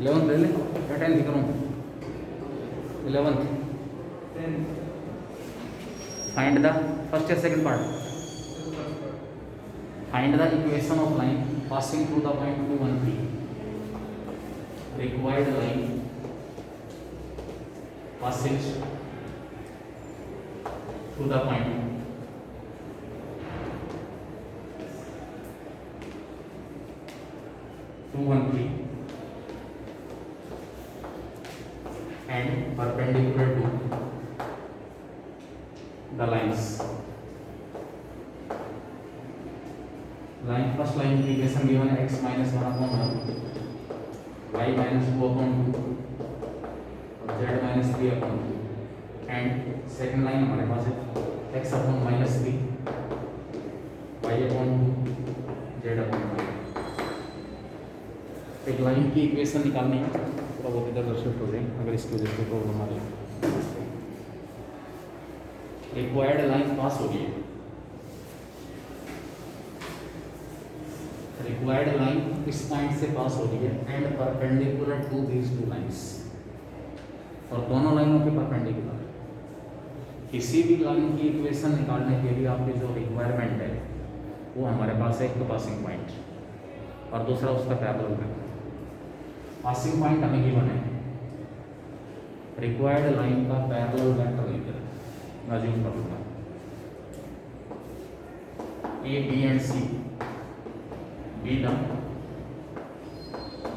11th ले ले या 10th करूँ? 11th. Find the first or second part. Find the equation of line passing through the point 2, 1, 3. Required line passing through the point 2, 1, 3 and perpendicular to the lines. Line first line की equation given है x minus 1 upon 1, y minus 2 upon 2 और z minus 3 upon 2 and second line हमारे पास है x upon minus 3, y upon 2, z upon 5. एक line की equation निकालनी है, थोड़ा बहुत इधर शिफ्ट हो जाए अगर इसकी वजह से प्रॉब्लम आ रही है. रिक्वायर्ड लाइन पास हो गई है. रिक्वायर्ड लाइन इस पॉइंट से पास हो रही है and perpendicular to these two lines, और दोनों लाइनों के परपेंडिकुलर. किसी भी लाइन की इक्वेशन निकालने के लिए आपकी जो रिक्वायरमेंट है वो हमारे पास है एक तो पासिंग पॉइंट और दूसरा उसका पैरेलल है. पासिंग पॉइंट हमें गिवन है, रिक्वायर्ड लाइन का पैरेलल वेक्टर लेकर मैं यूज कर लूँगा A B and C B the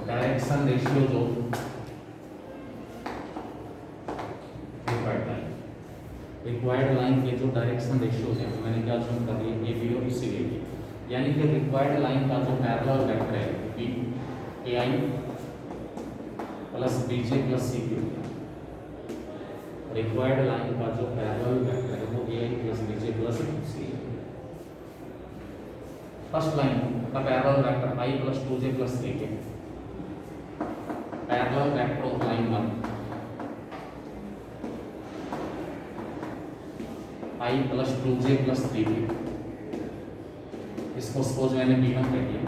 direction ratios of required line. Required line के जो डायरेक्शन रेशियोज हैं मैंने क्या चूज कर दिए ए बी और सी ले लिए, यानी कि रिक्वायर्ड लाइन का जो पैरेलल वेक्टर है b a i plus b j plus c q. Required line का जो पैरेलल वेक्टर है वो a i plus b j plus c. First line का parallel vector i plus 2j plus 3k. Parallel vector of line 1 i plus 2j plus 3k. इसको suppose मैंने b1 कर दिया.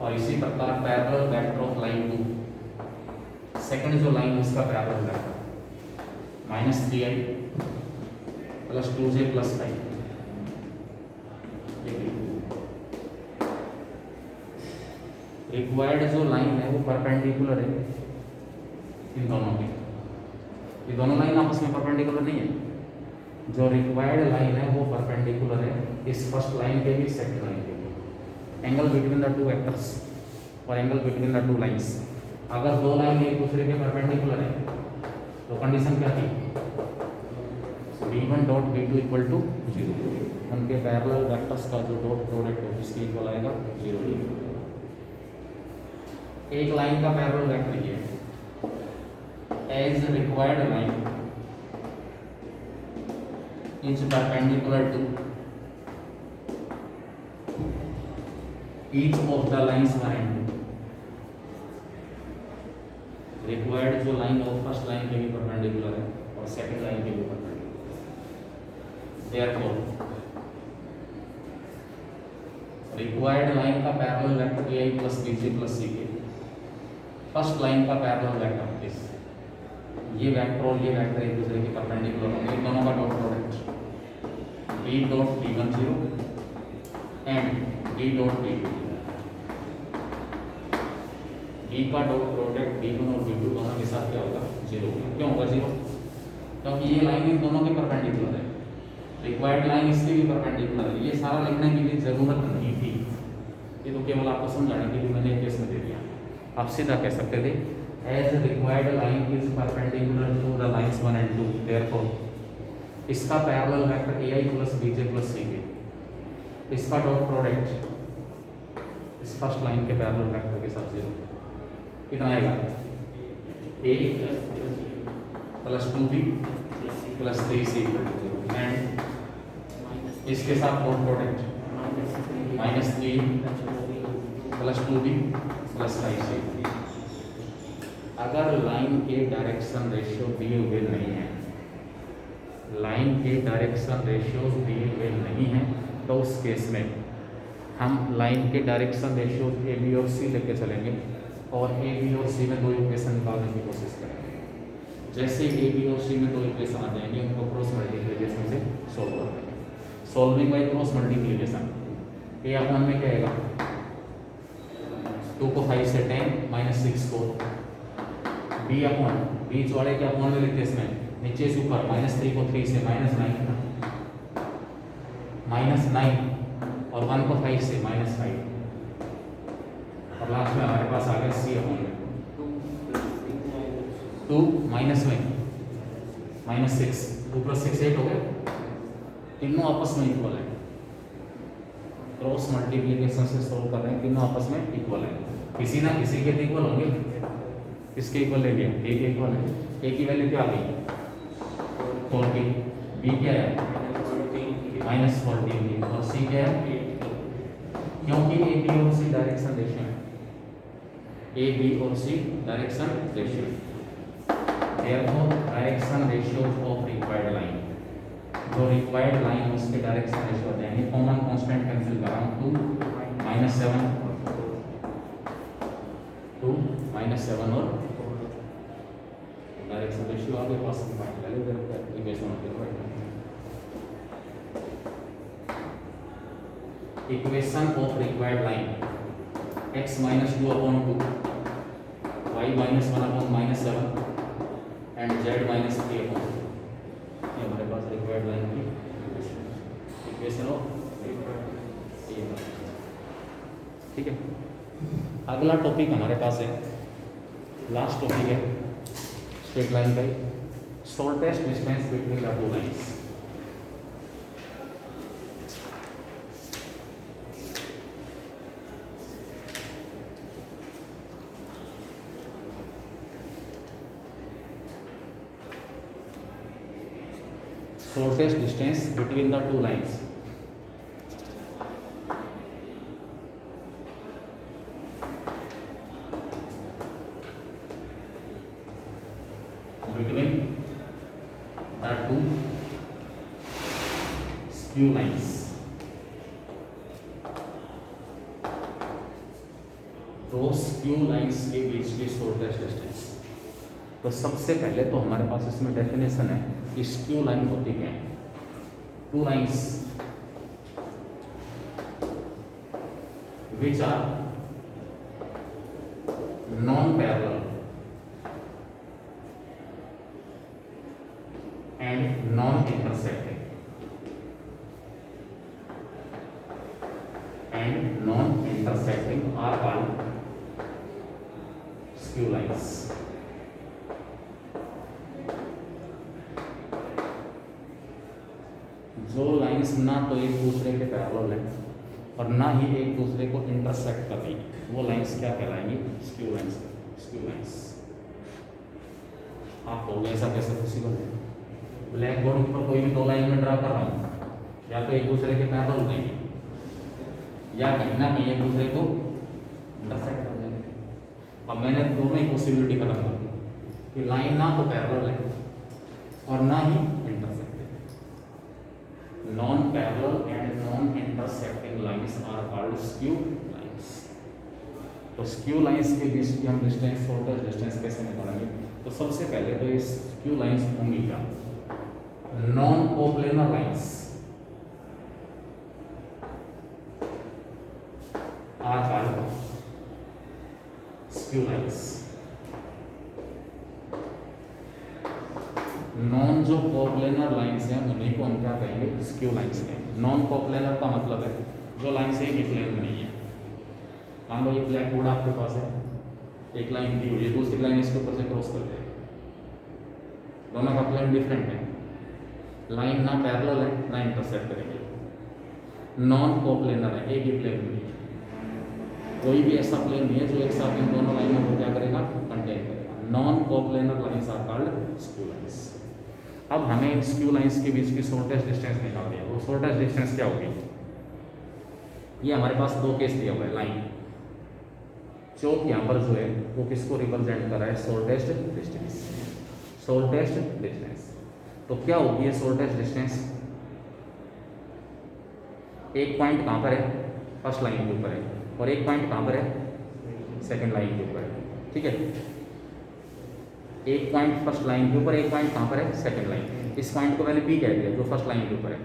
और इसी प्रकार parallel vector of line 2 second जो line उसका parallel vector -3i plus 2j plus 5. Required जो लाइन है वो परपेंडिकुलर है इन दोनों की. ये दोनों लाइन आपस में परपेंडिकुलर नहीं है. जो रिक्वायर्ड लाइन है वो परपेंडिकुलर है इस फर्स्ट लाइन के भी सेकंड लाइन के भी. Angle between the two vectors और angle between the two lines. अगर दो लाइन एक दूसरे के परपेंडिकुलर है तो कंडीशन क्या थी? v1 dot v2 equal to 0. उनके पैरेलल वेक्टर्स का जो डॉट प्रोडक्ट है उसके इक्वल आएगा 0. एक लाइन का पैरेलल वेक्टर ये है as required line is perpendicular to each of the lines 1 and 2. Required जो लाइन है वो फर्स्ट लाइन के भी परपेंडिकुलर है और सेकंड लाइन के भी परपेंडिकुलर. देयरफॉर रिक्वायर्ड लाइन का parallel vector a i plus b j plus c k. First line का पैरेलल वेक्टर इस ये वेक्टर और ये वेक्टर एक दूसरे के परपेंडिकुलर होंगे. इन दोनों का dot product b dot b10 and b dot b2. b का डॉट प्रोडक्ट b1 और b2 दोनों के साथ क्या होगा? 0. क्यों होगा 0? क्योंकि ये लाइन इन दोनों के परपेंडिकुलर है. रिक्वायर्ड लाइन इसके भी परपेंडिकुलर है. ये सारा लिखने की भी जरूरत नहीं थी, ये तो केवल आपको समझाने के लिए मैंने केस में दे दिया. आप सीधा कह सकते थे as required line is perpendicular to the lines 1 and 2. Therefore इसका parallel vector a i plus b j plus c k. इसका डॉट प्रोडक्ट इस फर्स्ट लाइन के पैरेलल वेक्टर के साथ 0. कितना आएगा? ए plus 2b plus 3c and इसके साथ dot product -3 plus 2b plus 5c. अगर लाइन के डायरेक्शन रेशियो दिए हुए नहीं है, लाइन के डायरेक्शन रेशियो दिए हुए नहीं हैं तो उस केस में हम लाइन के डायरेक्शन रेशियो ए बी और सी लेके चलेंगे और ए बी और सी में दो इक्वेशन निकालने की कोशिश करेंगे। जैसे ए बी और सी में दो इक्वेशन आ जाएंगे उनको क्रॉस मल्टीप्लिकेशन से सॉल्व कर देंगे। Solving by cross multiplication A upon में क्या आएगा 2 को 5 से 10 माइनस 6 को बी अपॉन बीच वाले के अपॉन में लिखते हैं इसमें नीचे से ऊपर -3 को 3 से -9 और 1 को 5 से -5 और लास्ट में हमारे पास आ गया सी अपॉन में 2 माइनस में -6 2 + 6 8 हो गया। तीनों आपस में इक्वल है। क्रॉस मल्टीप्लिकेशन से सोल्व कर रहे हैं, तीनों आपस में इक्वल है। किसी ना किसी के इक्वल होंगे। किसके इक्वल ले लिया ए के इक्वल है। ए की वैल्यू क्या आ गई 40 बी क्या है -14 और सी क्या है क्योंकि ए बी और सी डायरेक्शन रेशियो है। ए बी और c direction ratio therefore direction ratio of required line जो रिक्वायर्ड लाइन है उसके डायरेक्शन रेशियो होते हैं। कॉमन कांस्टेंट कैंसिल कर रहा हूँ 2 -7 और डायरेक्शन रेशियो आपके पास equation of required line x -2/2 y -1/-7 and z -3/2 ये हमारे पास रिक्वायर्ड लाइन की इक्वेशन ऑफ ठीक है। अगला टॉपिक हमारे पास है लास्ट टॉपिक है स्ट्रेट लाइन का shortest distance between the two lines. shortest distance between the two lines between the two skew lines दो स्क्यू लाइंस के बीच की शॉर्टेस्ट डिस्टेंस। तो सबसे पहले तो हमारे पास इसमें डेफिनेशन है कि स्क्यू लाइन होती क्या है। Two lines which are non parallel and non intersecting are called skew lines. जो लाइंस ना तो एक दूसरे के पैरेलल है और ना ही एक दूसरे को इंटरसेक्ट कर रही है वो लाइंस क्या कहलाएंगी स्क्यू लाइंस। स्क्यू लाइंस आप कहोगे ऐसा कैसे पॉसिबल है। ब्लैक बोर्ड पर कोई भी दो लाइन में ड्रा कर रहा हूँ या तो एक दूसरे के पैरेलल नहीं या कहीं ना कहीं एक दूसरे को इंटरसेक्ट कर देंगे। अब मैंने दोनों ही पॉसिबिलिटी खत्म कर दी कि लाइन ना तो पैरेलल है और ना ही intersect. Non parallel and non intersecting lines are called skew lines. तो स्क्यू लाइंस के बीच की हम डिस्टेंस शॉर्टेस्ट डिस्टेंस कैसे निकालेंगे। तो सबसे पहले तो इस स्क्यू लाइंस होंगी क्या non coplanar lines are called skew lines. Non जो कोप्लेनर लाइंस हैं उन्हीं को हम क्या कहेंगे स्क्यू लाइंस कहेंगे। नॉन कोप्लेनर का मतलब है जो लाइन से एक प्लेन में नहीं है। मान लो ये ब्लैक बोर्ड आपके पास है एक लाइन दी हुई है दूसरी लाइन इसके ऊपर से क्रॉस कर जाएगी दोनों का प्लेन डिफरेंट है। लाइन ना पैरेलल है ना इंटरसेक्ट करेंगे। नॉन कोप्लेनर है एक ही प्लेन में नहीं है। कोई भी ऐसा प्लेन नहीं है जो एक साथ इन दोनों लाइनों को क्या करेगा कंटेन करेगा। Non coplanar lines are called skew lines. अब हमें इन स्क्यू लाइंस के बीच की शॉर्टेस्ट डिस्टेंस निकालनी है। वो शॉर्टेस्ट डिस्टेंस क्या होगी। ये हमारे पास दो केस दिया हुआ है लाइन चौक यहाँ पर जो है वो किसको रिप्रेजेंट कर रहा है शॉर्टेस्ट डिस्टेंस। शॉर्टेस्ट डिस्टेंस तो क्या होगी ये शॉर्टेस्ट डिस्टेंस। एक पॉइंट कहाँ पर है फर्स्ट लाइन के ऊपर है, और एक पॉइंट कहाँ पर है, सेकंड लाइन के ऊपर है। ठीक है, एक पॉइंट फर्स्ट लाइन के ऊपर, एक पॉइंट कहाँ पर है, सेकंड लाइन। इस पॉइंट को मैंने पी कह दिया जो फर्स्ट लाइन के ऊपर है,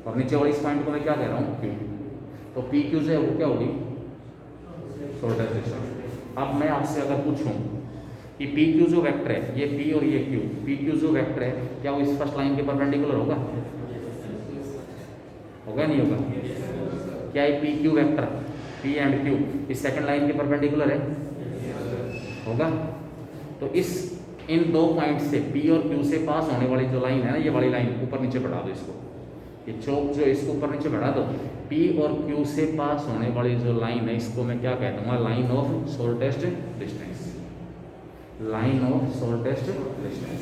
और नीचे वाले इस पॉइंट को मैं क्या कह रहा हूँ, क्यू। तो पी क्यू जो है वो क्या होगी, शॉर्टेस्ट डिस्टेंस। अब मैं आपसे अगर पूछूं कि पी क्यू जो वेक्टर है, ये पी और ये क्यू, पी क्यू जो वेक्टर है क्या वो इस फर्स्ट लाइन के परपेंडिकुलर होगा, होगा नहीं होगा? क्या ये P Q vector P and Q इस सेकंड लाइन के परपेंडिकुलर है, होगा? तो इस इन दो पॉइंट से पी और क्यू से पास होने वाली जो लाइन है ना, ये वाली लाइन ऊपर नीचे बढ़ा दो इसको, ये चौक जो इसको ऊपर नीचे बढ़ा दो। पी और क्यू से पास होने वाली जो लाइन है इसको मैं क्या कह दूंगा, line of shortest distance, line of shortest distance.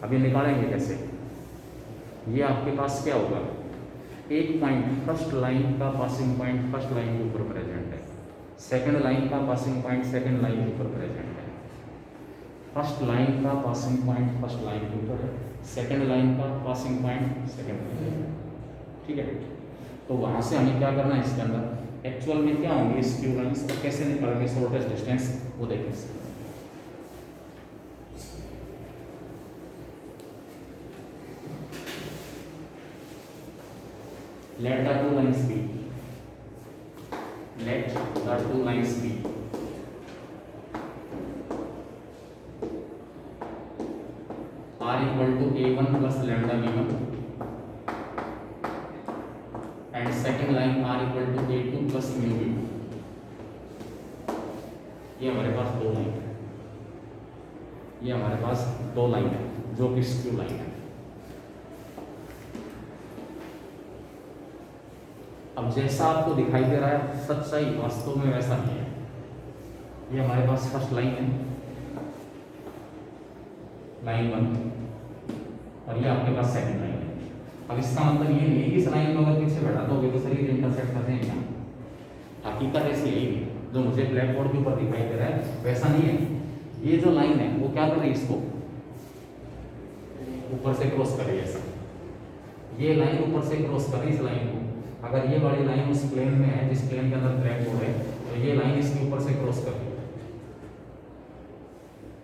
अभी निकालेंगे कैसे, ये आपके पास क्या होगा, एक पॉइंट फर्स्ट लाइन का पासिंग पॉइंट फर्स्ट लाइन के ऊपर प्रेजेंट है, सेकंड लाइन का पासिंग पॉइंट सेकंड लाइन के ऊपर प्रेजेंट है, फर्स्ट लाइन का पासिंग पॉइंट फर्स्ट लाइन के ऊपर है, सेकंड लाइन का पासिंग पॉइंट सेकंड लाइन। ठीक है, तो वहां से हमें क्या करना है, इसके अंदर एक्चुअल में क्या होंगे इस क्यू लाइंस को कैसे निकालेंगे शॉर्टेस्ट डिस्टेंस, वो देखें। Let the two lines be. Let the two lines be. R equal to A1 plus lambda B1 and second line R equal to A2 plus mu B2. ये हमारे पास दो line है, ये हमारे पास दो लाइन है जो कि स्क्यू लाइन है। अब जैसा आपको दिखाई दे रहा है सच्चाई वास्तव में वैसा नहीं है। ये हमारे पास फर्स्ट लाइन है, लाइन 1, और ये आपके पास सेकंड लाइन है। अब इसका मतलब ये नहीं है कि इस लाइन को अगर पीछे बैठा दोगे तो शरीर इंटरसेक्ट कर देंगे। हकीकत ऐसी यही है, जो मुझे ब्लैक बोर्ड के ऊपर दिखाई दे रहा है वैसा नहीं है। ये जो लाइन है वो क्या कर रही है, इसको ऊपर से क्रॉस कर रही है ऐसा। ये लाइन ऊपर से क्रॉस कर रही है इस लाइन को। अगर ये वाली लाइन उस प्लेन में है जिस प्लेन के अंदर ब्लैक बोर्ड है, तो ये लाइन इसके ऊपर से क्रॉस कर रही है।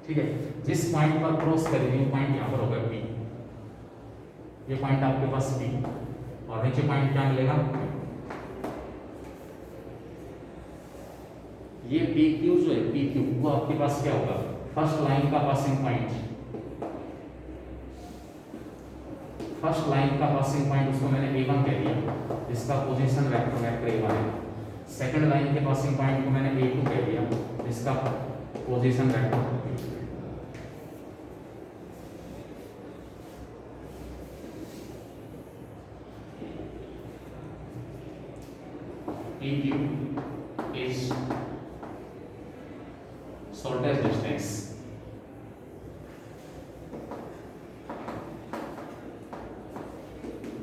ठीक है, जिस पॉइंट पर क्रॉस करेगी वो पॉइंट यहाँ पर होगा P। ये पॉइंट आपके पास P, और नीचे पॉइंट क्या मिलेगा, ये PQ जो है PQ वो आपके पास क्या होगा, फर्स्ट लाइन का पासिंग पॉइंट, फर्स्ट लाइन का पासिंग पॉइंट उसको मैंने A1 कह दिया, जिसका पोजीशन वेक्टर वेक्टर A1 है। सेकंड लाइन के पासिंग पॉइंट को मैंने A2 कह दिया, जिसका position vector PQ is shortest distance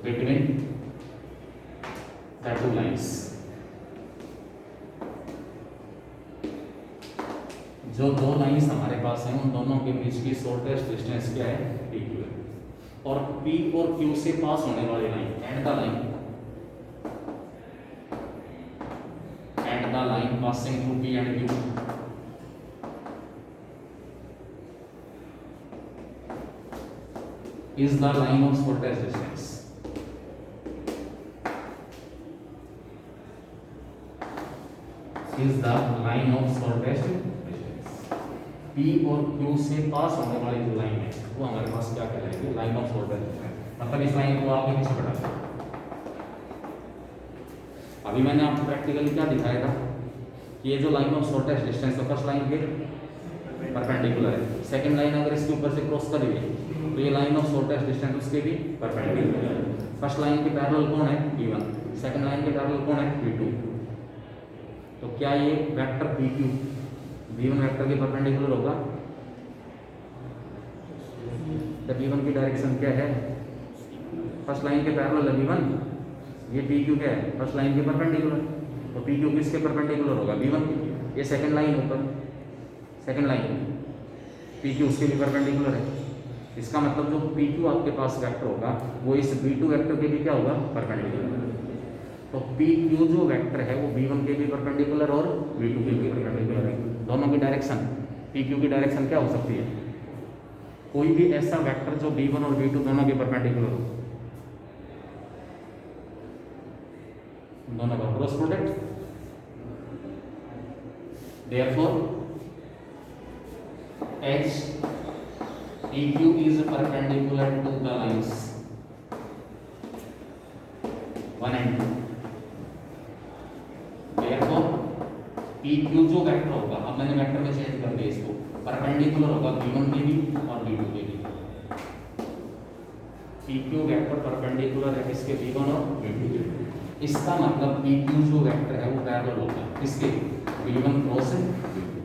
between the two lines। जो दो लाइंस हमारे पास हैं उन दोनों के बीच की शॉर्टेस्ट डिस्टेंस क्या है, PQ है। और P और Q से पास होने वाली line and the line passing through P and Q is the line of shortest distance। is the line of shortest distance। P और Q से पास होने वाली जो लाइन है वो हमारे पास क्या कहलाएगी, लाइन ऑफ शॉर्टेस्ट डिस्टेंस। मतलब इस लाइन को आगे पीछे बढ़ा दें। अभी मैंने आपको प्रैक्टिकली क्या दिखाया था कि ये जो लाइन ऑफ शॉर्टेस्ट डिस्टेंस है फर्स्ट लाइन के परपेंडिकुलर है, सेकंड लाइन अगर इसके ऊपर से क्रॉस कर रही है तो ये लाइन ऑफ शॉर्टेस्ट डिस्टेंस उसके भी परपेंडिकुलर है। फर्स्ट लाइन के पैरेलल कौन है, P1, सेकंड लाइन के पैरेलल कौन है, P2। तो क्या ये वेक्टर PQ V1 वेक्टर के परपेंडिकुलर होगा? तो V1 की डायरेक्शन क्या है, फर्स्ट लाइन के पैरेलल है V1, ये PQ क्या है, फर्स्ट लाइन के परपेंडिकुलर। तो PQ किसके परपेंडिकुलर होगा, V1। ये सेकंड लाइन ऊपर, सेकंड लाइन PQ उसके भी परपेंडिकुलर है। इसका मतलब जो PQ आपके पास वेक्टर होगा वो इस V2 वेक्टर के भी क्या होगा, परपेंडिकुलर। तो पी क्यू जो वेक्टर है वो B1 के भी परपेंडिकुलर और B2 के भी परपेंडिकुलर है, दोनों की डायरेक्शन पी क्यू की डायरेक्शन क्या हो सकती है, कोई भी ऐसा वेक्टर जो B1 और B2 दोनों के परपेंडिकुलर हो, दोनों का cross product, therefore H PQ is perpendicular to the lines 1 and 2. therefore PQ जो वेक्टर होगा, अब मैंने वेक्टर में चेंज कर दिया इसको, परपेंडिकुलर होगा B1 के भी और B2 के भी। PQ वेक्टर परपेंडिकुलर है किसके, B1 और B2 के। इसका मतलब PQ जो वेक्टर है वो पैरेलल होगा किसके, B1 क्रॉस B2।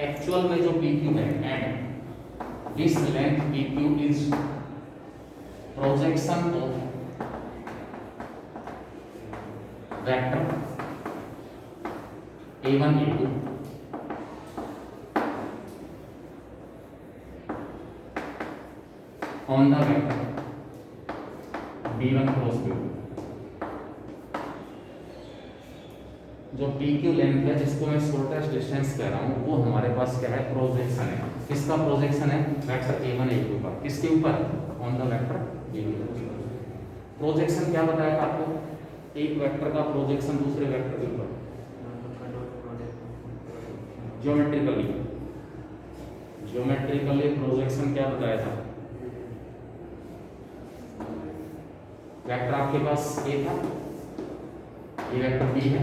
एक्चुअल में जो PQ है and this length PQ is projection of vector A1 A2 on the vector B1 cross B2। जो PQ लेंथ है जिसको मैं शॉर्टेस्ट डिस्टेंस कह रहा हूँ वो हमारे पास क्या है, प्रोजेक्शन है। किसका प्रोजेक्शन है, वेक्टर A1 A2 का। किसके ऊपर, on the vector B1। Projection क्या बताया था आपको, एक वेक्टर का प्रोजेक्शन दूसरे वेक्टर के ऊपर ज्योमेट्रिकली प्रोजेक्शन क्या बताया था, वेक्टर आपके पास A था, ये वेक्टर B है,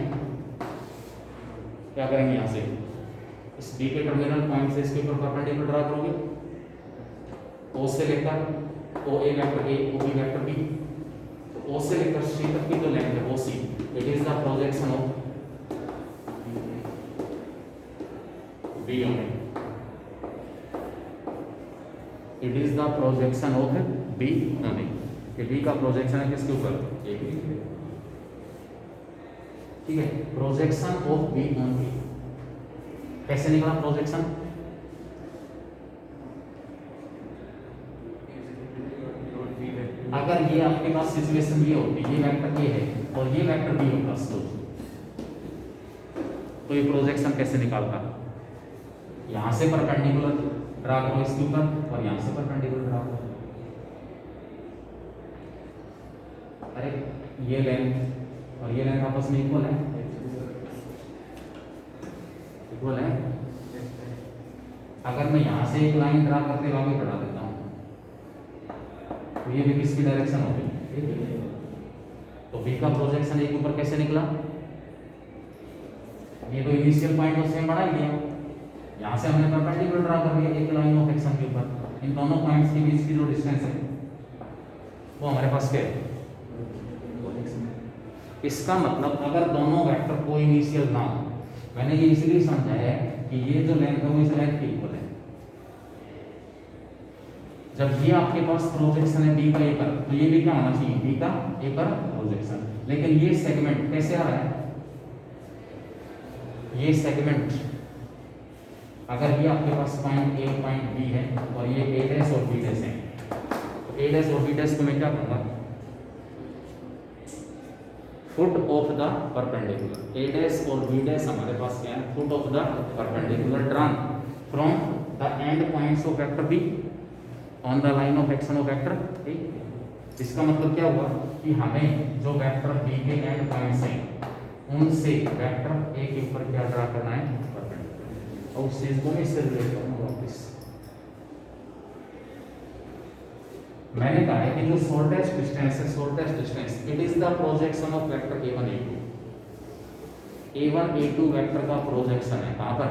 क्या करेंगे यहां से इस B के टर्मिनल पॉइंट से इसके ऊपर परपेंडिकुलर ड्रा करोगे, O से लेकर OA vector A OB vector B, तो O से लेकर C तक की जो लेंथ है OC, it is the projection of B on A, it is the projection of B on A। B का प्रोजेक्शन है किसके ऊपर, A के, ठीक है। Projection of B on A कैसे निकला प्रोजेक्शन, अगर ये आपके पास सिचुएशन ये होती, ये वेक्टर A है और ये वेक्टर B होगा तो ये प्रोजेक्शन कैसे निकालता, यहां से परपेंडिकुलर ड्रा करो इसके ऊपर और यहां से परपेंडिकुलर ड्रा करो। अरे ये लेंथ और ये लेंथ आपस में इक्वल है, इक्वल है। अगर मैं यहां से एक लाइन ड्रा करते हुए आगे बढ़ा देता हूं तो ये भी किसकी डायरेक्शन होगी, तो B का प्रोजेक्शन एक ऊपर कैसे निकला, ये तो इनिशियल पॉइंट तो सेम बढ़ा दिया, यहां से हमने परपेंडिकुलर ड्रा कर दिया एक लाइन ऑफ एक्शन के ऊपर, इन दोनों पॉइंट्स के बीच की जो डिस्टेंस है वो हमारे पास क्या है। इसका मतलब अगर दोनों वेक्टर को इनिशियल ना हो, मैंने ये इसलिए समझाया है कि ये जो लेंथ है वो इस लेंथ के इक्वल है। जब ये आपके पास प्रोजेक्शन है B का A पर, तो ये भी क्या होना चाहिए, B का A पर प्रोजेक्शन। लेकिन ये सेगमेंट कैसे आ रहा है, ये सेगमेंट अगर ये आपके पास पॉइंट A पॉइंट B है और ये A डैश और B डैश है, तो A डैश और B डैश को मैं क्या करूंगा, foot of the perpendicular, A dash और B डैश हमारे पास क्या है, foot of the perpendicular drawn from the end points of vector B on the line of action of vector A। इसका मतलब क्या हुआ कि हमें जो वेक्टर B के एंड पॉइंट्स हैं उनसे वेक्टर A के ऊपर क्या ड्रा करना है, परपेंडिकुलर। और उस चीज को मैं इससे रिलेट करूंगा वापस। मैंने कहा है कि जो शॉर्टेस्ट डिस्टेंस है, shortest distance it is the projection of vector A1 A2। A1 A2 vector का प्रोजेक्शन है कहां पर,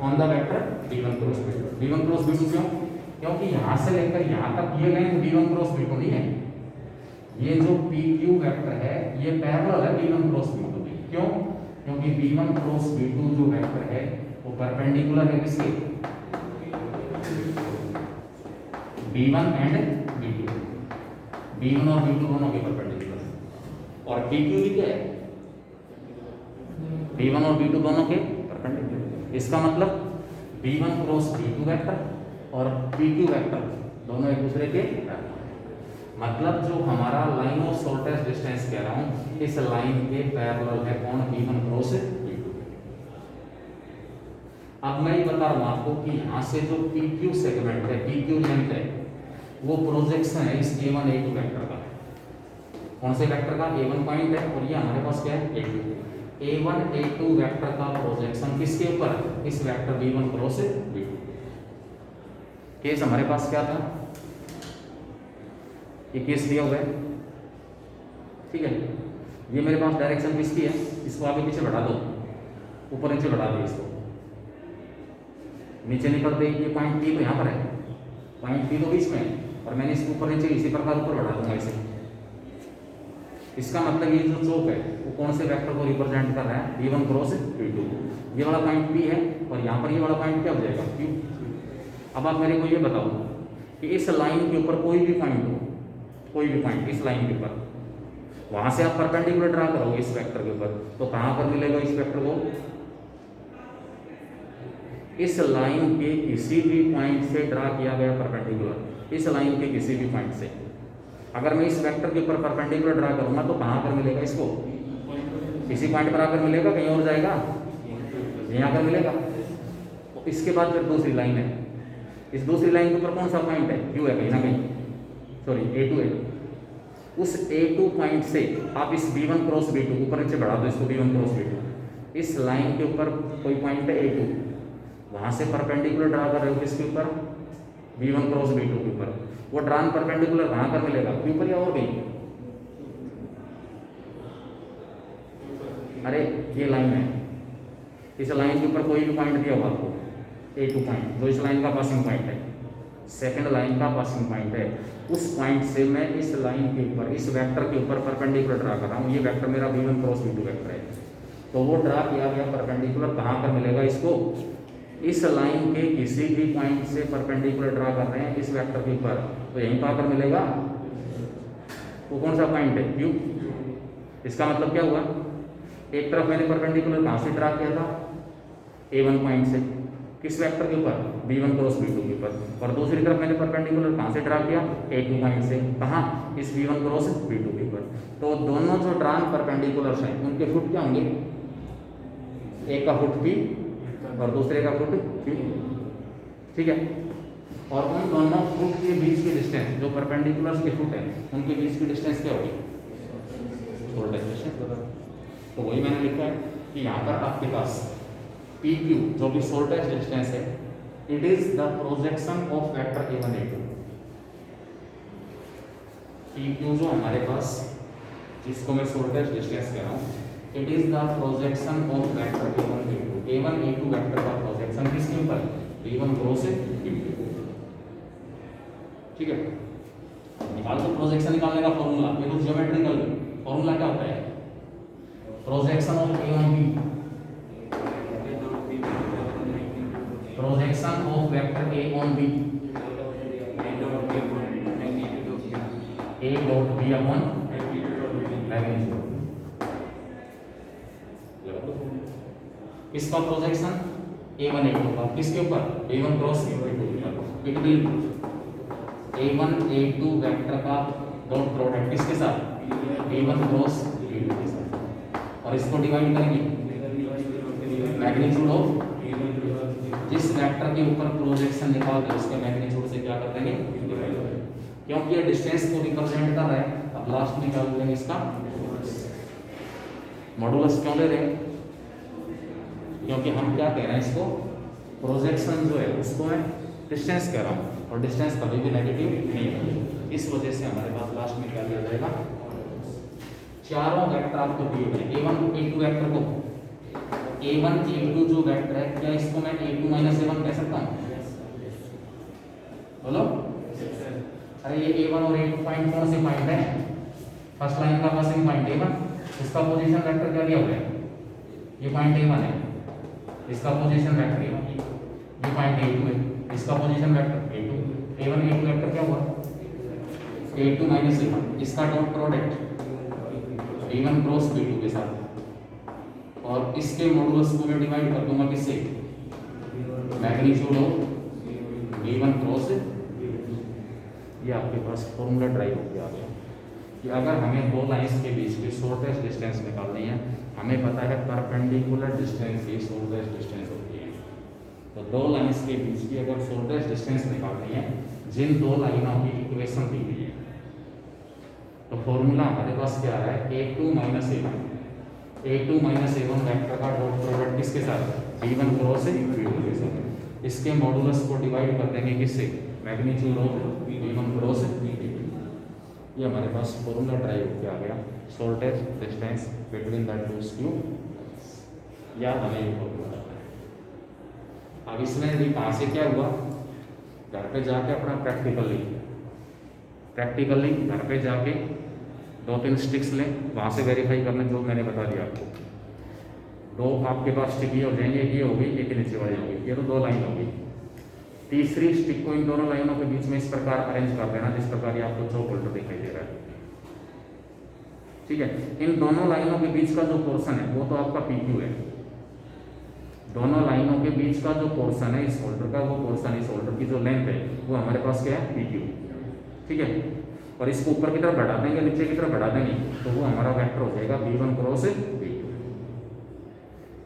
on the vector B1 cross B2। B1 cross B2 क्यों, क्योंकि यहां से लेकर यहां तक ये लेंथ B1 क्रॉस B2 नहीं है, ये जो PQ वेक्टर है ये पैरेलल है B1 क्रॉस B2 के। क्यों, क्योंकि B1 क्रॉस B2 जो वेक्टर है वो परपेंडिकुलर है किसके, B1 एंड B2, B1 और B2 दोनों के परपेंडिकुलर है। और PQ भी क्या है, B1 और B2 दोनों के परपेंडिकुलर। इसका मतलब B1 क्रॉस B2 वेक्टर और PQ वेक्टर दोनों एक दूसरे के पैरेलल। मतलब जो हमारा लाइन ऑफ शॉर्टेस्ट डिस्टेंस कह रहा हूं, इस लाइन के पैरेलल है कौन, V1 क्रॉस V2। अब मैं ये बता रहा हूं आपको कि यहां से जो PQ सेगमेंट है, PQ लेंथ है, वो प्रोजेक्शन है इस A1 A2 वेक्टर का। कौन से वेक्टर का, A1 पॉइंट है और ये हमारे पास क्या है, A2। A1 A2 वेक्टर का प्रोजेक्शन किसके ऊपर, इस vector V1 cross V2। Case हमारे पास क्या था, ये केस दिया हुआ है, ठीक है। ये मेरे पास डायरेक्शन किसकी है, इसको आगे पीछे बढ़ा दो, ऊपर नीचे बढ़ा दो, इसको नीचे निकल दे। ये पॉइंट P तो यहाँ पर है, पॉइंट P तो बीच में है, और मैंने इसको ऊपर नीचे इसी प्रकार ऊपर बढ़ा दूंगा इसे। इसका मतलब ये जो चौक है वो कौन से वेक्टर को रिप्रेजेंट कर रहा है, V1 क्रॉस V2। ये वाला पॉइंट P है और यहाँ पर ये वाला पॉइंट क्या हो जाएगा, Q। अब आप मेरे को ये बताओ कि इस लाइन के ऊपर कोई भी पॉइंट हो, कोई भी पॉइंट इस लाइन के ऊपर, वहां से आप परपेंडिकुलर ड्रा करोगे इस वेक्टर के ऊपर, तो कहां पर मिलेगा इस वेक्टर को, इस लाइन के किसी भी पॉइंट से ड्रा किया गया परपेंडिकुलर, इस लाइन के किसी भी पॉइंट से अगर मैं इस वेक्टर के ऊपर परपेंडिकुलर ड्रा करूंगा तो कहां पर मिलेगा, इसको इसी पॉइंट पर आकर मिलेगा, कहीं और जाएगा, यहां पर मिलेगा। तो इसके बाद फिर दूसरी लाइन है, इस दूसरी लाइन के ऊपर कौन सा पॉइंट है, Q है कहीं ना कहीं, सॉरी A2 है। उस A2 पॉइंट से आप इस V1 क्रॉस V2 ऊपर नीचे बढ़ा दो, इसको V1 क्रॉस V2, इस लाइन के ऊपर कोई पॉइंट है A2, वहां से परपेंडिकुलर ड्रा कर रहे हो किसके ऊपर, V1 क्रॉस V2 के ऊपर। वो ड्रान परपेंडिकुलर कहां पर मिलेगा, Q पर या और कहीं, अरे ये लाइन है, इस लाइन के ऊपर कोई भी पॉइंट दिया हुआ आपको A2 पॉइंट, जो इस लाइन का पासिंग पॉइंट है, सेकंड लाइन का पासिंग पॉइंट है, उस पॉइंट से मैं इस लाइन के ऊपर, इस वेक्टर के ऊपर परपेंडिकुलर ड्रा कर रहा हूँ। ये वेक्टर मेरा V1 क्रॉस V2 वेक्टर है, तो वो ड्रा किया गया परपेंडिकुलर कहाँ पर मिलेगा, इसको इस लाइन के किसी भी पॉइंट से परपेंडिकुलर ड्रा कर रहे हैं इस वेक्टर के ऊपर, तो यहीं पर आकर मिलेगा। वो कौन सा पॉइंट है, Q। इसका मतलब क्या हुआ, एक तरफ मैंने परपेंडिकुलर कहाँ से ड्रा किया था, A1 पॉइंट से, किस वेक्टर के ऊपर, V1 क्रॉस V2 के ऊपर, और दूसरी तरफ मैंने परपेंडिकुलर कहाँ से ड्रा किया, A2 पॉइंट से, कहाँ, इस V1 क्रॉस V2 के ऊपर। तो दोनों जो ड्रान परपेंडिकुलर्स हैं उनके फुट क्या होंगे, एक का फुट P और दूसरे का फुट Q, ठीक है। और उन दोनों फुट के बीच की डिस्टेंस, जो परपेंडिकुलर्स के फुट है उनके बीच की डिस्टेंस क्या होगी, शॉर्टेस्ट डिस्टेंस। तो वही मैंने लिखा है कि यहाँ पर आपके पास PQ जो भी शॉर्टेस्ट डिस्टेंस है, it is the projection of vector A1 A2। PQ जो हमारे पास, जिसको मैं शॉर्टेस्ट डिस्टेंस कह रहा हूँ, it is the projection of vector A1 A2। A1 A2 vector का प्रोजेक्शन किसके ऊपर, V1 क्रॉस V2, ठीक है। निकाल दो प्रोजेक्शन निकालने का फॉर्मूला, ये तो ज्योमेट्रिकल फॉर्मूला क्या होता है, projection of A on B, projection of vector A on B, A dot B upon magnitude. इसका प्रोजेक्शन A1 A2 का किसके ऊपर, A1 क्रॉस A2 के ऊपर। It will A1 A2 vector का डॉट प्रोडक्ट किसके साथ, A1 क्रॉस A2 के साथ, और इसको डिवाइड करेंगे मैग्नीट्यूड ऑफ, जिस वेक्टर के ऊपर प्रोजेक्शन निकाल दे उसके मैग्नीट्यूड से क्या कर देंगे, क्योंकि ये डिस्टेंस को रिप्रेजेंट कर रहा है। अब लास्ट में क्या बोलेंगे, इसका मॉडुलस क्यों ले रहे हैं, क्योंकि हम क्या कह रहे हैं, इसको प्रोजेक्शन जो है उसको मैं डिस्टेंस कह रहा हूँ, और डिस्टेंस कभी भी नेगेटिव नहीं है। इस वजह से हमारे पास लास्ट में क्या लिया जाएगा, चारों वेक्टर आपको दिए गए A1 A2 वेक्टर को, A1 A2 जो वेक्टर है, क्या इसको मैं A2 माइनस A1 कह सकता हूँ, बोलो। अरे ये A1 और A2 पॉइंट कौन से पॉइंट है, फर्स्ट लाइन का पासिंग पॉइंट A1, इसका पोजीशन वेक्टर क्या दिया हुआ है, ये पॉइंट A1 है, इसका पोजीशन वेक्टर A1, ये पॉइंट A2 है, इसका position vector A2। A1 A2 vector क्या हुआ, A2 माइनस A1, इसका dot product V1 cross V2 के साथ, और इसके मॉडुलस को मैं डिवाइड कर दूंगा किससे, मैग्नीट्यूड ऑफ V1 क्रॉस ये आपके पास फॉर्मूला ड्राइव होकर आ गया कि अगर हमें दो लाइंस के बीच की शॉर्टेस्ट डिस्टेंस निकालनी है, हमें पता है परपेंडिकुलर डिस्टेंस ही शॉर्टेस्ट डिस्टेंस होती है। तो दो लाइंस के बीच की अगर शॉर्टेस्ट डिस्टेंस निकालनी है, जिन दो लाइनों की इक्वेशन दी हुई है, तो फॉर्मूला हमारे पास क्या है, a2 minus a1। a2 minus a1 vector का डॉट प्रोडक्ट किसके साथ, b1 क्रॉस b2 के साथ। इसके मॉडुलस को डिवाइड कर देंगे किससे, magnitude of b1 cross b2। ये हमारे पास फॉर्मूला ड्राइव हो आ गया, shortest distance between the to skew. याद हमें ये फॉर्मूला रखना है। अब इसमें भी कहाँ से क्या हुआ, घर पे जाके अपना प्रैक्टिकली घर पे जाके 2-3 स्टिक्स लें, वहाँ से वेरीफाई करना जो मैंने बता दिया आपको। दो आपके पास स्टिक ये हो जाएंगे, ये होगी, एक नीचे वाली होगी, ये तो दो लाइन होगी। तीसरी स्टिक को इन दोनों लाइनों के बीच में इस प्रकार अरेंज कर देना जिस प्रकार ये आपको चौक उल्टा दिखाई दे रहा है। ठीक है, इन दोनों लाइनों के बीच का जो पोर्शन है वो तो आपका PQ है। दोनों लाइनों के बीच का जो पोर्शन है इस होल्डर का, वो पोर्शन इस होल्डर की जो लेंथ है वो हमारे पास क्या है, PQ। ठीक है, और इसको ऊपर की तरफ बढ़ा देंगे, नीचे की तरफ बढ़ा देंगे, तो वो हमारा वेक्टर हो जाएगा b1 क्रॉस b2।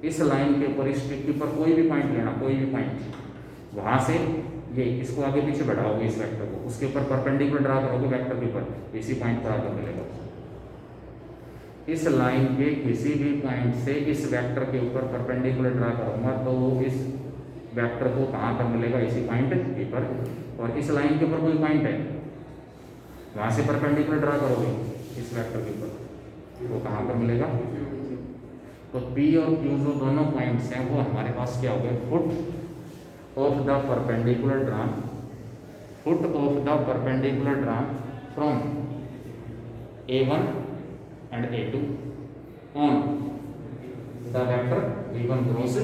इस लाइन के ऊपर इस स्टिक के ऊपर कोई भी पॉइंट लेना, कोई भी पॉइंट, वहां से ये इसको आगे पीछे बढ़ाओगे इस वेक्टर को, उसके ऊपर परपेंडिकुलर ड्रा करोगे वेक्टर के ऊपर, इसी पॉइंट पर आकर मिलेगा। इस लाइन के किसी भी पॉइंट से इस वेक्टर के ऊपर परपेंडिकुलर ड्रा करूंगा तो वो इस वेक्टर को कहाँ पर मिलेगा, इसी पॉइंट के ऊपर। और इस लाइन के ऊपर कोई पॉइंट है, वहां से परपेंडिकुलर ड्रा करोगे इस वेक्टर के ऊपर, वो कहाँ पर मिलेगा। तो P और Q जो दोनों पॉइंट्स हैं वो हमारे पास क्या हो गए, foot of the perpendicular drum, foot of the perpendicular drum from A1 and A2 on the vector v1 cross.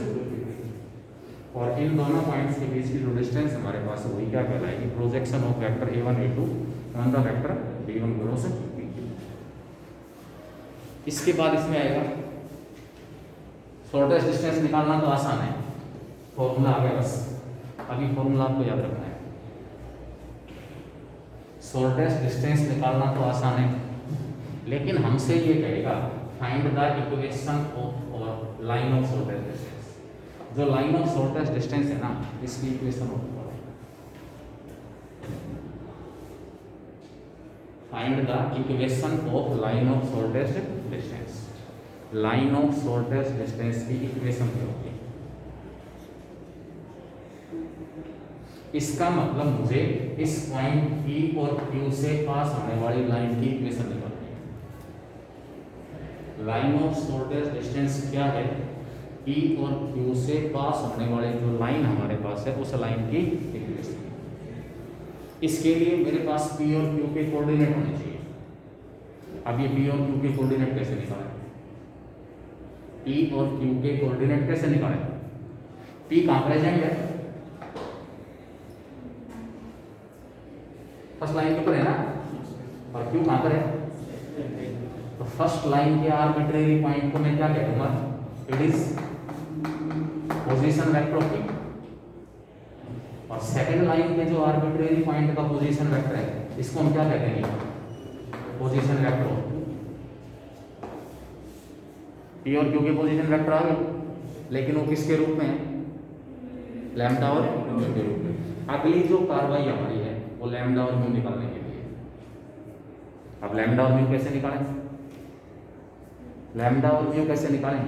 और इन दोनों पॉइंट्स के बीच की जो डिस्टेंस हमारे पास वही क्या कहलाएगी, projection of vector a1 a2 on the vector v1 cross v2। इसके बाद इसमें आएगा शॉर्टेस्ट डिस्टेंस निकालना, तो आसान है, फॉर्मूला आ गया बस। अभी फॉर्मूला आपको याद रखना है। शॉर्टेस्ट डिस्टेंस निकालना तो आसान है, लेकिन हमसे ये कहेगा फाइंड द इक्वेशन ऑफ और लाइन ऑफ शॉर्टेस्ट डिस्टेंस। जो लाइन ऑफ शॉर्टेस्ट डिस्टेंस है ना, इसकी इक्वेशन होती है, find the equation of line of shortest distance. Line of shortest distance की इक्वेशन क्या होती है, इसका मतलब मुझे इस पॉइंट P और Q से पास होने वाली लाइन की इक्वेशन निकालनी है। लाइन ऑफ शॉर्टेस्ट डिस्टेंस क्या है, P और Q से पास होने वाले जो लाइन हमारे पास है उस लाइन की इक्वेशन। इसके लिए मेरे पास P और Q के कोऑर्डिनेट होने चाहिए। अब ये P और Q के कोऑर्डिनेट कैसे निकालें, P और Q के कोऑर्डिनेट कैसे निकालें। P कहाँ प्रेजेंट है, फर्स्ट लाइन के ऊपर है ना, और Q कहाँ पर है, तो फर्स्ट लाइन के आर्बिट्रेरी पॉइंट को मैं क्या कहूँगा, it is position vector of P। और सेकंड लाइन के जो आर्बिट्रेरी पॉइंट का पोजीशन वेक्टर है इसको हम क्या कहते हैं, पोजीशन वेक्टर ऑफ P और Q के पोजीशन वेक्टर आ गए, लेकिन वो किसके रूप में है, लैम्डा और म्यू के रूप में। अगली जो कार्रवाई हमारी है वो लैम्डा और म्यू निकालने के लिए। अब लैम्डा और म्यू कैसे निकालें, लैम्डा और म्यू कैसे निकालें,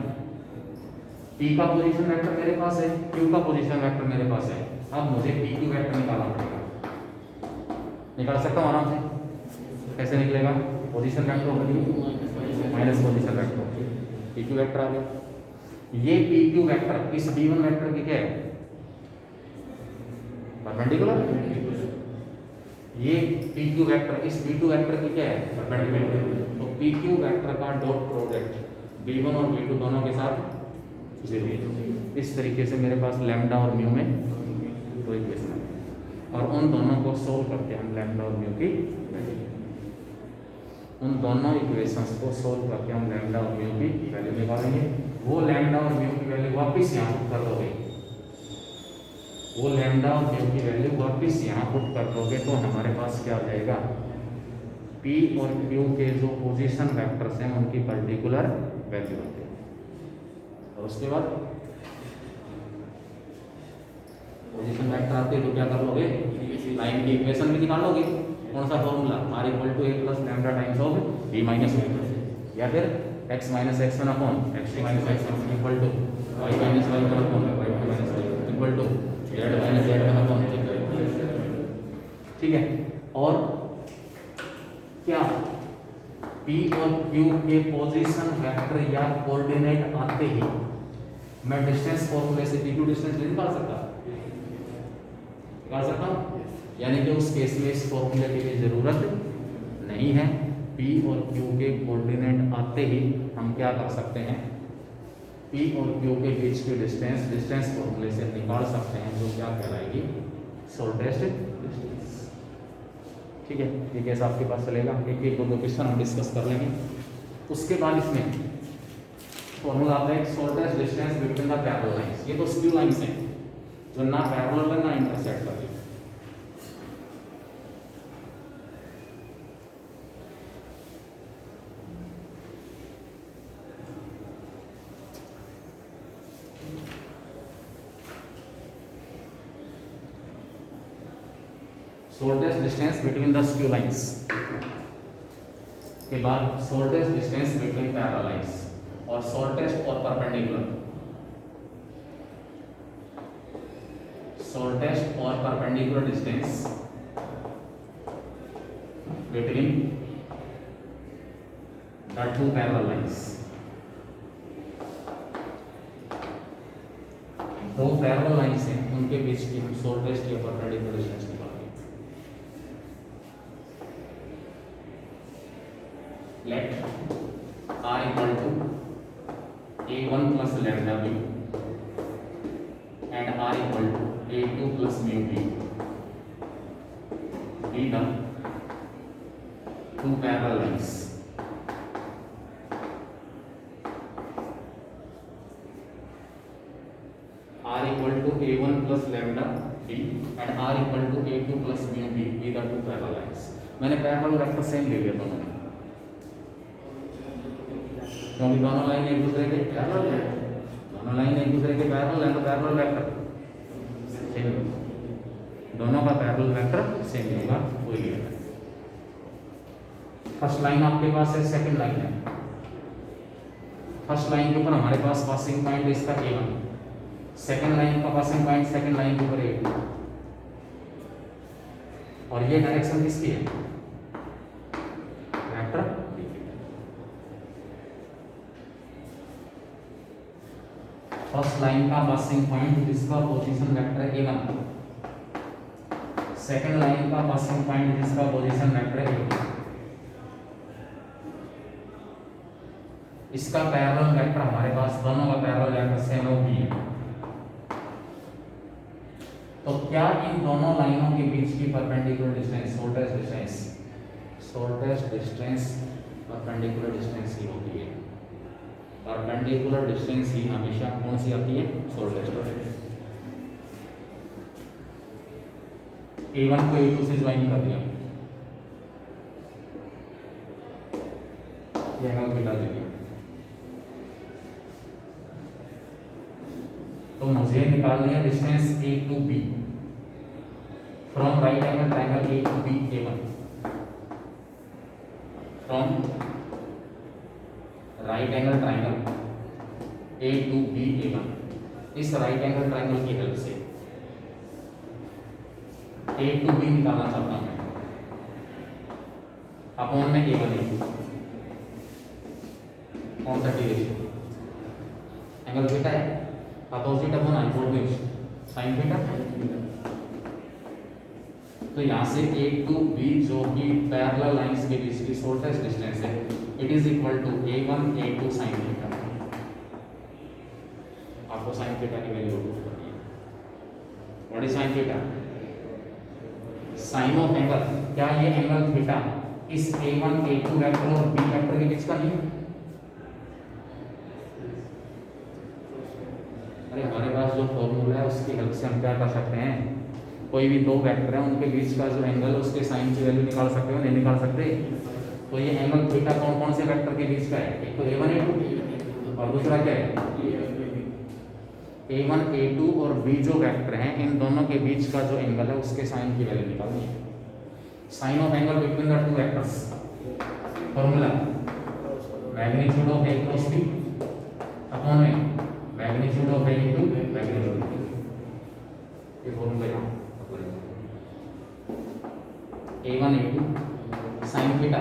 P का पोजीशन वेक्टर मेरे पास है, Q का पोजीशन वेक्टर मेरे पास है। अब मुझे PQ वेक्टर निकालना पड़ेगा, निकाल सकता हूँ आराम से। कैसे निकलेगा, पोजीशन वेक्टर होगा minus position vector, PQ vector आ गया। ये PQ वेक्टर इस B1 वेक्टर की क्या है, परपेंडिकुलर। ये PQ वेक्टर इस B2 वेक्टर की क्या है, परपेंडिकुलर। तो PQ वेक्टर का डॉट प्रोडक्ट B1 और B2 दोनों के साथ 0। इस तरीके से मेरे पास लैम्डा और म्यू में दो इक्वेशन है, और उन दोनों को सोल्व करते हैं हम लैम्डा और म्यू की वैल्यू। उन दोनों इक्वेशंस को सोल्व करके हम लैम्डा और म्यू की वैल्यू निकालेंगे। वो लैम्डा और म्यू की वैल्यू वापस यहाँ पुट कर दोगे, वो लैम्डा और Q की वैल्यू वापस यहाँ पुट कर दोगे तो हमारे पास क्या आ जाएगा, P और Q के जो पोजीशन वेक्टर्स हैं उनकी पर्टिकुलर वैल्यू आती है। और उसके बाद पोजीशन वेक्टर आते तो क्या कर लोगे, लाइन की इक्वेशन भी निकालोगे। कौन सा formula, r equal to a plus lambda times of b minus b, या फिर x minus x1 upon x2 minus x1 equal to y minus y1 upon y2 minus y equal to z minus z1 upon z। ठीक है। और क्या P और Q के position vector या coordinate आते ही मैं डिस्टेंस फॉर्मूले से P2 डिस्टेंस निकाल सकता हूं, यानी कि उस केस में इस फॉर्मूले की भी जरूरत नहीं है। P और Q के कोऑर्डिनेट आते ही हम क्या कर सकते हैं, P और Q के बीच की डिस्टेंस फॉर्मूले से निकाल सकते हैं, जो क्या कहलाएगी, शॉर्टेस्ट डिस्टेंस। ठीक है, ये केस आपके पास चलेगा। एक एक दो क्वेश्चन हम डिस्कस कर लेंगे। उसके बाद इसमें फॉर्मूला आता है shortest distance between the parallel lines. ये तो स्क्यू लाइंस हैं जो ना पैरेलल है ना इंटरसेक्ट कर रही है। Shortest distance between the skew lines के बाद shortest distance between parallel lines और शॉर्टेस्ट और परपेंडिकुलर। शॉर्टेस्ट और perpendicular distance between the to parallel lines. दो पैरेलल लाइंस हैं, उनके बीच की हम शॉर्टेस्ट या परपेंडिकुलर डिस्टेंस निकालेंगे। Let r equal to a1 plus lambda b and r equal to a2 plus mu b be the two parallel lines. R equal to a1 plus lambda b and r equal to a2 plus mu b be the two parallel lines. मैंने parallel vector same ले लिया दोनों में, क्योंकि दोनों line एक दूसरे के पैरेलल है, दोनों लाइन एक दूसरे के पैरेलल है, तो पैरेलल वेक्टर सेम, दोनों का पैरेलल वेक्टर सेम होगा, वही लिया। फर्स्ट लाइन आपके पास है, सेकंड लाइन है। फर्स्ट लाइन के ऊपर हमारे पास पासिंग पॉइंट इसका a1, सेकंड लाइन का पासिंग पॉइंट सेकंड लाइन के ऊपर a2, और ये डायरेक्शन किसकी है, वेक्टर। फर्स्ट लाइन का पासिंग पॉइंट जिसका position vector a1, second line का पासिंग पॉइंट जिसका पोजीशन वेक्टर a2, इसका पैरेलल वेक्टर हमारे पास दोनों का पैरेलल वेक्टर सेम भी है। तो क्या इन दोनों लाइनों के बीच की perpendicular distance, shortest distance perpendicular distance ही होती है। परपेंडिकुलर डिस्टेंस ही हमेशा कौन सी आती है, शॉर्टेस्ट। a1 को a2 से ज्वाइन कर दिया, ये एंगल थीटा दे दिया, तो मुझे निकालनी है distance a to b from right angle triangle a to b a1, from right angle triangle a to b a1। इस राइट एंगल ट्रायंगल की हेल्प से a to b निकालना चाहता हूं मैं, अपॉन में a1 a2, कौन सा रेशियो, एंगल थीटा है, opposite upon hypotenuse sine theta. तो यहां से a to b जो कि पैरेलल लाइंस के बीच की शॉर्टेस्ट डिस्टेंस है, it is equal to a1 a2 sine theta. आपको साइन थीटा की वैल्यू पुट करनी है। What is sine theta, sine of angle. क्या ये एंगल थीटा इस a1 a2 वेक्टर और b वेक्टर के बीच का नहीं है? अरे हमारे पास जो फॉर्मूला है उसकी हेल्प से हम क्या कर सकते हैं, कोई भी दो वेक्टर है उनके बीच का जो एंगल है उसके साइन की वैल्यू निकाल सकते हो, नहीं निकाल सकते? तो ये एंगल थीटा कौन कौन से वेक्टर के बीच का है? एक तो a1 a2 और दूसरा क्या है a1 a2 और b जो वेक्टर हैं इन दोनों के बीच का जो एंगल है उसके साइन की वैल्यू निकालनी है। Sine of angle between the two vectors formula magnitude of a cross b upon में magnitude of a into magnitude of b। ये फॉर्मूला है a1 a2 sin theta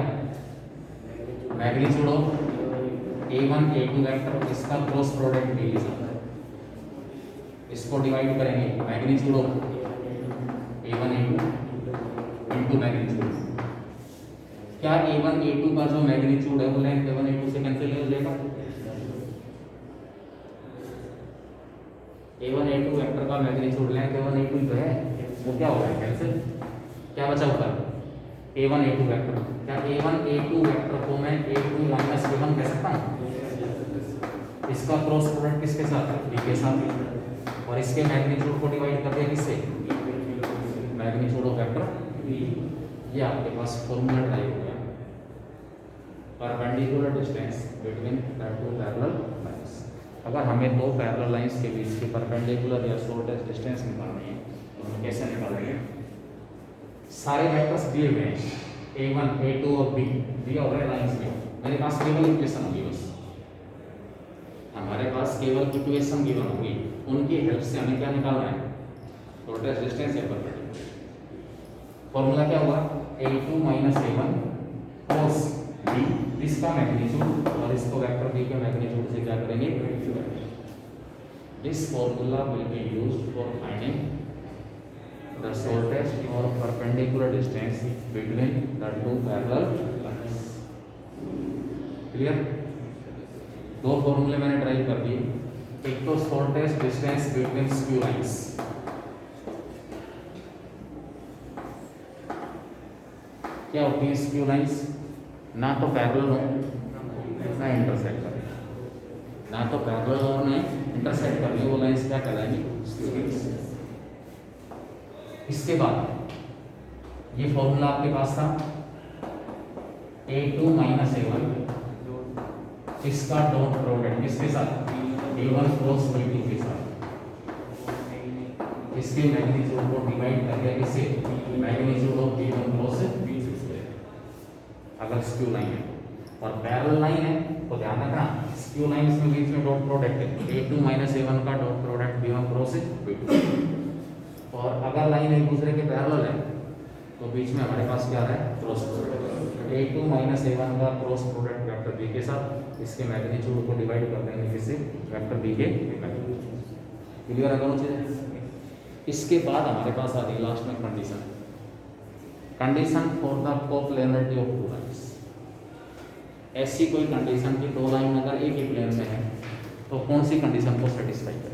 magnitude of a1 a2 vector इसका cross product भी लिखा है, इसको divide करेंगे magnitude of a1 a2 into magnitude. क्या a1 a2 का जो मैग्नीट्यूड है वो लेंथ a1 a2 से कैंसिल हो जाएगा? a1 a2 वेक्टर का मैग्नीट्यूड लेंथ a1 a2 तो है, वो क्या होगा कैंसिल, क्या बचा ऊपर a1 a2 वेक्टर। क्या a1 a2 वेक्टर को मैं a2 माइनस a1 कह सकता हूँ? इसका क्रॉस प्रोडक्ट किसके साथ है? b के साथ, और इसके मैग्नीट्यूड को डिवाइड कर दिया किससे? Magnitude of vector b। ये आपके पास फॉर्मूला ड्राइव हो गया, perpendicular distance between the to parallel lines. अगर हमें दो पैरेलल लाइंस के बीच की परपेंडिकुलर या शॉर्टेस्ट डिस्टेंस निकालनी है तो हम कैसे निकालेंगे? सारे वेक्टर्स दिए हुए हैं a1 a2 और b दिया हुआ है लाइंस में, मेरे पास केवल इक्वेशन होगी, बस हमारे पास केवल इक्वेशन गिवन होगी, उनकी हेल्प से हमें क्या निकालना है? शॉर्टेस्ट डिस्टेंस या परपेंडिकुलर। फॉर्मूला क्या हुआ? a2 minus a1 cos b, इसका मैग्नीट्यूड और इसको वेक्टर b के मैग्नीट्यूड से क्या करेंगे? This formula will be used for finding the shortest or perpendicular distance between the two parallel lines। Clear? दो फॉर्मूले मैंने ड्राइव कर दिए, एक तो shortest distance between skew lines, क्या होती है स्क्यू लाइंस? ना तो पैरेलल हो ना इंटरसेक्ट करें, ना तो पैरेलल हो ना इंटरसेक्ट करनी, वो लाइंस क्या कहलाएंगी? Skew lines. इसके बाद ये फॉर्मूला आपके पास था a2 माइनस a1 इसका डॉट प्रोडक्ट किसके साथ? a1 क्रॉस b2 के साथ, इसके मैग्नीट्यूड को डिवाइड कर दिया किससे? Magnitude of a1 cross b2 से। अगर स्क्यू लाइन है और पैरेलल लाइन है तो ध्यान रखना स्क्यू लाइंस के बीच में डॉट प्रोडक्ट है, a2 माइनस a1 का dot product b1 cross b2। और अगर लाइन एक दूसरे के पैरेलल है तो बीच में हमारे पास क्या है? Cross product. a2 minus a1 का क्रॉस प्रोडक्ट वेक्टर b के साथ, इसके मैग्नीट्यूड को डिवाइड कर देंगे किससे? वेक्टर b के मैग्नीट्यूड। क्लियर है दोनों चीजें? इसके बाद हमारे पास आ गई लास्ट में condition, condition for the coplanarity of two lines. ऐसी कोई कंडीशन की दो लाइन अगर एक ही प्लेन में है तो कौन सी कंडीशन को सेटिस्फाई करें?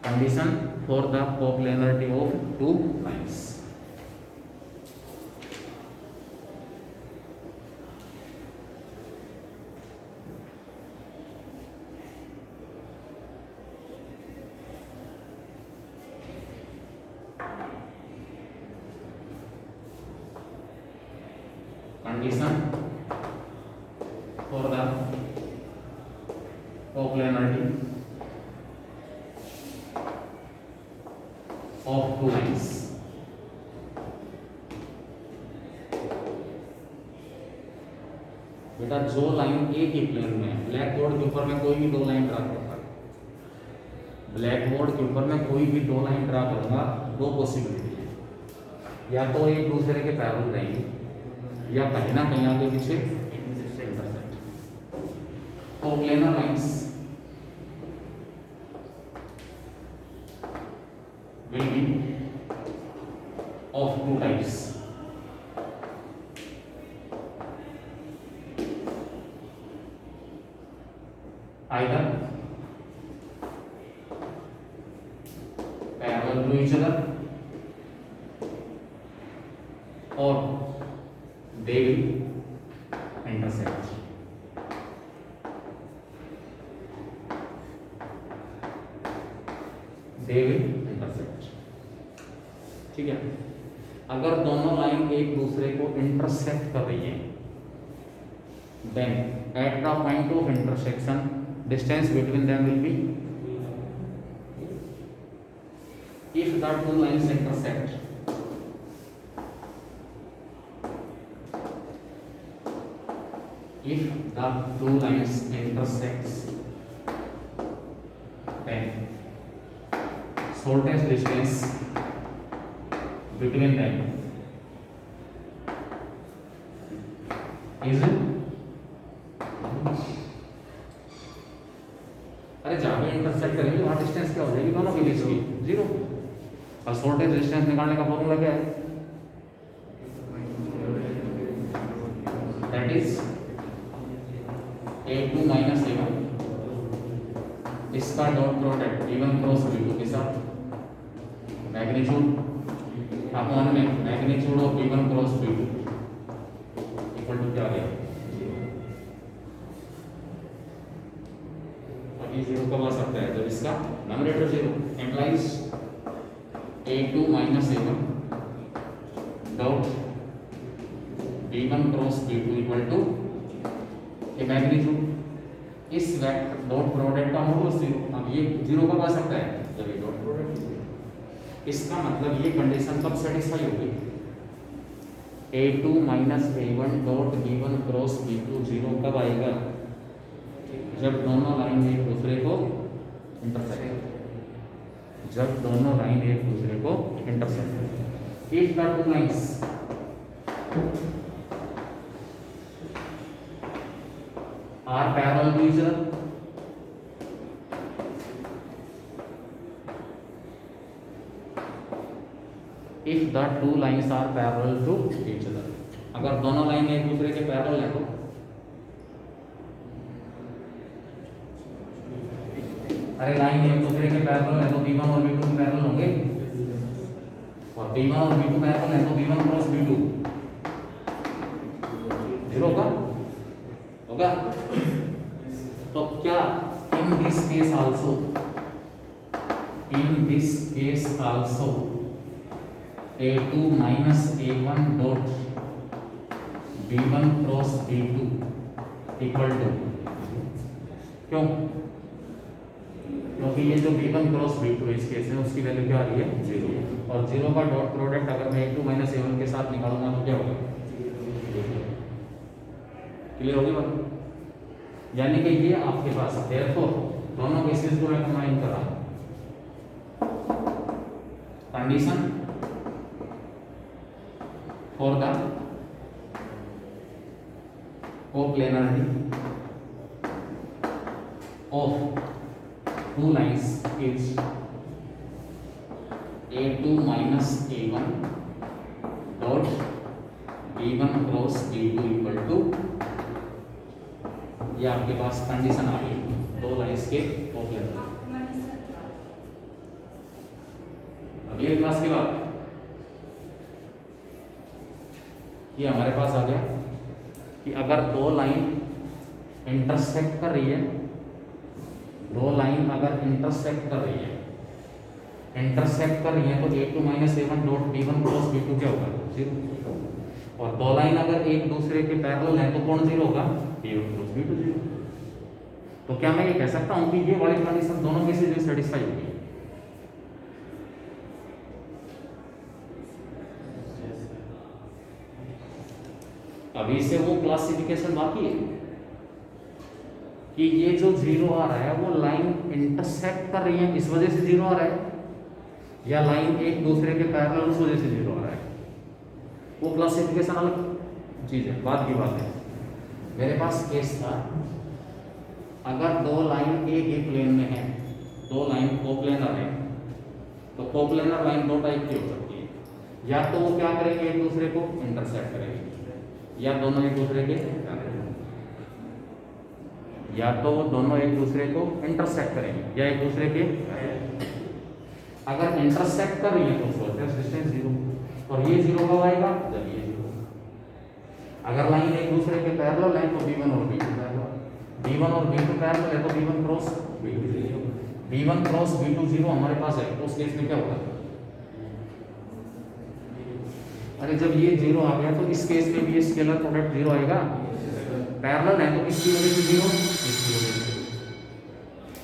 Condition for the coplanarity of two lines. Condition for the coplanarity of two lines। बेटा जो लाइन एक ही प्लेन में है, ब्लैक बोर्ड के ऊपर में कोई भी दो लाइन ड्रा करता है, ब्लैक बोर्ड के ऊपर में कोई भी दो लाइन ड्रा करूंगा, दो पॉसिबिलिटी है, या तो एक दूसरे के पैरेलल रहेंगे या कहीं ना कहीं आगे पीछे intersect. Coplanar lines will be of two types। either parallel to each other or they will intersect। They will intersect. ठीक है, अगर दोनों लाइन एक दूसरे को इंटरसेक्ट कर रही है, then at the point of intersection distance between them will be, if the two lines intersect, if the two lines intersects, then shortest distance between them is, अरे जहाँ पे इंटरसेक्ट करेंगे वहाँ डिस्टेंस क्या हो जाएगी दोनों के बीच की? जीरो। और शॉर्टेस्ट डिस्टेंस निकालने का फॉर्मूला क्या है? That is A2 minus A1, इसका dot product A1 cross B2 के साथ मैग्नीट्यूड अपॉन में magnitude of B1 cross B2 equal to क्या आ गया? अब ये जीरो कब आ सकता है? जब इसका numerator zero implies A2 minus A1 dot B1 cross B2 equal to a magnitude, इस वेक्टर डॉट प्रोडक्ट का मॉडुलस जीरो। अब ये जीरो कब आ सकता है? जब ये डॉट प्रोडक्ट। इसका मतलब ये कंडीशन कब सेटिस्फाई होगी? A2 minus A1 dot B1 cross B2 zero कब आएगा? जब दोनों लाइन एक दूसरे को इंटरसेक्ट, जब दोनों लाइन एक दूसरे को intersect. If the two lines are parallel to each other, if the two lines are parallel to each other, अगर दोनों लाइन एक दूसरे के पैरेलल है तो अरे लाइन एक दूसरे के पैरेलल है तो B1 और B2 पैरेलल होंगे, और B1 और B2 पैरेलल है तो B1 क्रॉस B2 जीरो होगा। तो क्या in this case also, in this case also A2 minus A1 dot B1 cross B2 equal to, क्यों? क्योंकि ये जो B1 क्रॉस B2 इस केस में उसकी वैल्यू क्या आ रही है? जीरो। और जीरो का डॉट प्रोडक्ट अगर मैं A2 माइनस A1 के साथ निकालूंगा तो क्या होगा? क्लियर होगी बात? यानी कि ये आपके पास देयरफॉर दोनों केसेस को मैं कंबाइन कर रहा हूं। Condition for the coplanarity of two lines is A2 minus A1 dot B1 cross B2 equal to, ये आपके पास कंडीशन आ गई दो लाइन्स के कोप्लेनर। अगले क्लास के बाद ये हमारे पास आ गया कि अगर दो लाइन इंटरसेक्ट कर रही है, दो लाइन अगर इंटरसेक्ट कर रही है, इंटरसेक्ट कर रही है तो A2 minus A1 dot B1 cross B2 क्या होगा? जीरो। और दो लाइन अगर एक दूसरे के पैरेलल है तो कौन जीरो होगा? B1 cross B2 zero. तो क्या मैं ये कह सकता हूं कि ये वाली कंडीशन दोनों केसेस में सेटिस्फाई होगी? अभी से वो क्लासिफिकेशन बाकी है कि ये जो जीरो आ रहा है वो लाइन इंटरसेक्ट कर रही है इस वजह से जीरो आ रहा है, या लाइन एक दूसरे के पैरेलल उस वजह से जीरो आ रहा है। वो क्लासिफिकेशन अलग चीज है, बाद की बात है। मेरे पास केस था, अगर दो लाइन एक ही प्लेन में है, दो लाइन कोप्लेनर है, तो कोप्लेनर लाइन दो टाइप की हो सकती है। या तो वो क्या करेंगे, एक दूसरे को इंटरसेक्ट करेंगे, या दोनों एक दूसरे के, या तो वो दोनों एक दूसरे को इंटरसेक्ट करेंगे या एक दूसरे के, अगर इंटरसेक्ट कर रही है तो शॉर्टेस्ट डिस्टेंस जीरो, और ये जीरो कब आएगा? जब ये जीरो। अगर लाइन एक दूसरे के पैरेलल है तो B1 और B2 पैरेलल, B1 और B2 पैरेलल है तो B1 cross B2 zero. V1 cross V2 0 हमारे पास है, तो उस केस में क्या होगा? अरे जब ये 0 आ गया तो इस केस में भी ये स्केलर प्रोडक्ट 0 आएगा। पैरेलल है तो किसकी वजह से 0? इसकी वजह से।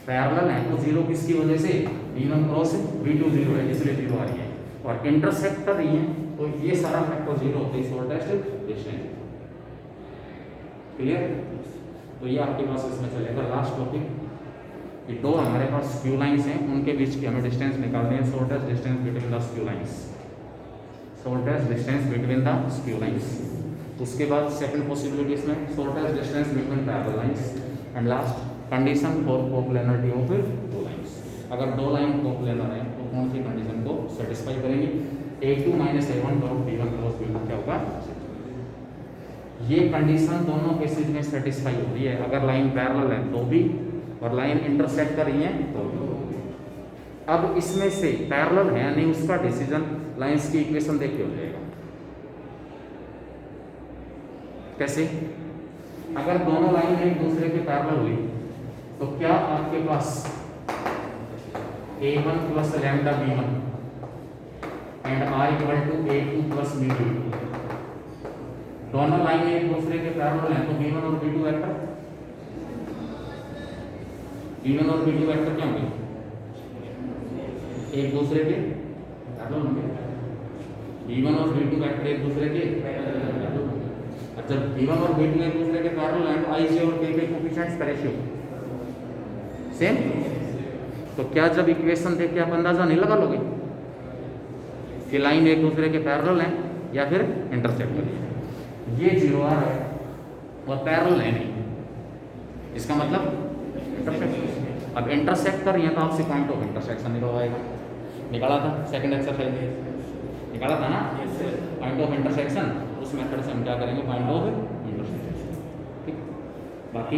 पैरेलल है तो 0 किसकी वजह से? V1 क्रॉस V2 0 है, इसलिए 0 आ रही है। और इंटरसेक्टर ही है तो ये सारा फैक्टर 0 होते हैं शॉर्टेस्ट डिस्टेंस। क्लियर? तो ये आपके पास इसमें चलेगा। लास्ट टॉपिक, ये दो हमारे पास स्क्यू लाइंस हैं, उनके बीच की हमें डिस्टेंस निकालनी है, shortest distance between the skew lines, shortest distance between the skew lines. उसके बाद सेकंड पॉसिबिलिटी इसमें shortest distance between parallel lines, and last condition for coplanarity of दो लाइंस। अगर दो लाइन कोप्लेनर है तो कौन सी कंडीशन को सेटिस्फाई करेंगी? A2 minus A1 dot B1 cross B2 क्या होगा? ये कंडीशन दोनों केसेस में सेटिस्फाई हो रही है, अगर लाइन पैरेलल है तो भी और लाइन इंटरसेक्ट कर रही है तो भी। अब इसमें से पैरेलल है नहीं, उसका डिसीजन लाइंस की इक्वेशन देख के हो जाएगा। कैसे? अगर दोनों लाइन एक दूसरे के पैरेलल हुई तो क्या आपके पास A1 plus lambda B1 and R equal to A2 plus B2, दोनों लाइन एक दूसरे के पैरेलल हैं तो B1 और B2 वेक्टर, B1 और B2 वेक्टर क्या होंगे? एक दूसरे के पैरेलल होंगे। B1 और B2 वेक्टर एक दूसरे के पैरेलल होंगे। अच्छा, B1 और B2 एक दूसरे के पैरेलल हैं तो IJ और K के कोएफिशिएंट्स का रेशियो सेम। तो क्या जब इक्वेशन देख के आप अंदाजा नहीं लगा लोगे कि लाइन एक दूसरे के पैरेलल हैं या फिर इंटरसेक्ट कर रही है? ये 0 आ रहा है और पैरेलल है नहीं, इसका मतलब इंटरसेक्ट। अब इंटरसेक्ट कर रही है तो आपसे पॉइंट ऑफ इंटरसेक्शन निकलवाएगा। निकाला था सेकंड एक्सरसाइज में, निकाला था ना पॉइंट ऑफ इंटरसेक्शन। उस मेथड से हम क्या करेंगे? Point of intersection. ठीक, बाकी